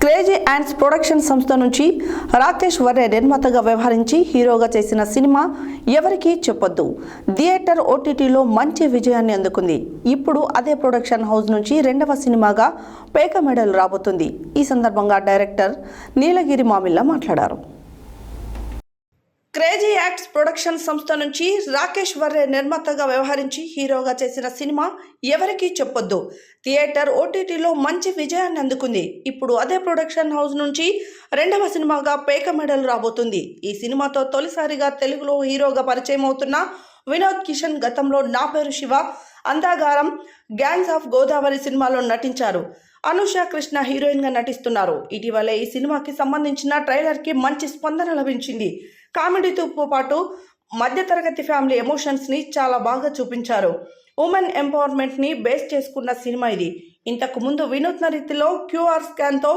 Crazy యాండ్స్ production సంస్థ నుంచి రాకేష్ వర్రే నిర్మాతగా వ్యవహరించి హీరోగా చేసిన సినిమా ఎవరికీ చెప్పొద్దు థియేటర్ ఓటీటీలో మంచి విజయాన్ని అందుకుంది. ఇప్పుడు అదే ప్రొడక్షన్ హౌస్ నుంచి రెండవ సినిమాగా పేక మెడల్ రాబోతుంది. ఈ సందర్భంగా డైరెక్టర్ నీలగిరి మామిళ్ళ మాట్లాడారు. క్రేజీ యాక్ట్స్ ప్రొడక్షన్ సంస్థ నుంచి రాకేష్ వర్రే నిర్మాతగా వ్యవహరించి హీరోగా చేసిన సినిమా ఎవరికీ చెప్పొద్దు థియేటర్ ఓటీటీలో మంచి విజయాన్ని అందుకుంది. ఇప్పుడు అదే ప్రొడక్షన్ హౌస్ నుంచి రెండవ సినిమాగా పేక మెడల్ రాబోతుంది. ఈ సినిమాతో తొలిసారిగా తెలుగులో హీరోగా పరిచయం అవుతున్న వినోద్ కిషన్ గతంలో నా పేరు శివ, అందాగారం, గ్యాంగ్స్ ఆఫ్ గోదావరి సినిమాలో నటించారు. అనుష కృష్ణ హీరోయిన్ గా నటిస్తున్నారు. ఇటీవలే ఈ సినిమాకి సంబంధించిన ట్రైలర్ కి మంచి స్పందన లభించింది. కామెడీతో పాటు మధ్యతరగతి ఫ్యామిలీ ఎమోషన్స్ ని చాలా బాగా చూపించారు. ఉమెన్ ఎంపవర్మెంట్ ని బేస్ చేసుకున్న సినిమా ఇది. ఇంతకు ముందు వినూత్న రీతిలో క్యూఆర్ స్కాన్ తో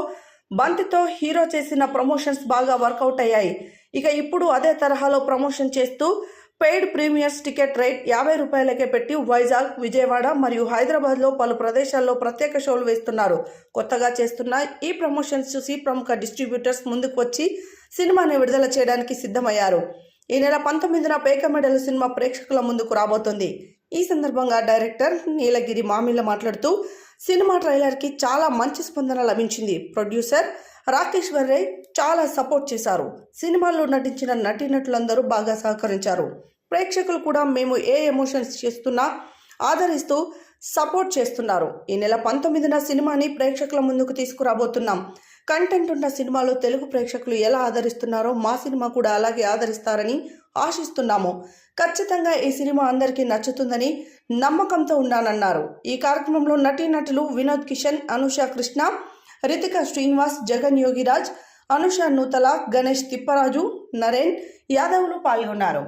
బంతితో హీరో చేసిన ప్రమోషన్స్ బాగా వర్కౌట్ అయ్యాయి. ఇక ఇప్పుడు అదే తరహాలో ప్రమోషన్ చేస్తూ పెయిడ్ ప్రీమియర్స్ టికెట్ రేట్ 50 రూపాయలకే పెట్టి వైజాగ్, విజయవాడ మరియు హైదరాబాద్లో పలు ప్రదేశాల్లో ప్రత్యేక షోలు వేస్తున్నారు. కొత్తగా చేస్తున్న ఈ ప్రమోషన్స్ చూసి ప్రముఖ డిస్ట్రిబ్యూటర్స్ ముందుకు వచ్చి సినిమాని విడుదల చేయడానికి సిద్ధమయ్యారు. ఈ నెల 19న పేక మెడల్ సినిమా ప్రేక్షకుల ముందుకు రాబోతోంది. ఈ సందర్భంగా డైరెక్టర్ నీలగిరి మామిళ్ళ మాట్లాడుతూ సినిమా ట్రైలర్కి చాలా మంచి స్పందన లభించింది. ప్రొడ్యూసర్ రాకేష్ వర్రే చాలా సపోర్ట్ చేశారు. సినిమాల్లో నటించిన నటీనటులందరూ బాగా సహకరించారు. ప్రేక్షకులు కూడా మేము ఏ ఎమోషన్స్ చేస్తున్నా ఆదరిస్తూ సపోర్ట్ చేస్తున్నారు. ఈ నెల 19న సినిమాని ప్రేక్షకుల ముందుకు తీసుకురాబోతున్నాం. కంటెంట్ ఉన్న సినిమాలో తెలుగు ప్రేక్షకులు ఎలా ఆదరిస్తున్నారో మా సినిమా కూడా అలాగే ఆదరిస్తారని ఆశిస్తున్నాము. ఖచ్చితంగా ఈ సినిమా అందరికీ నచ్చుతుందని నమ్మకంతో ఉన్నానన్నారు. ఈ కార్యక్రమంలో నటీనటులు వినోద్ కిషన్, అనుష కృష్ణ, రితిక శ్రీనివాస్, జగన్ యోగిరాజ్, అనుష నూతల, గణేష్ తిప్పరాజు, నరేన్ యాదవ్లు పాల్గొన్నారు.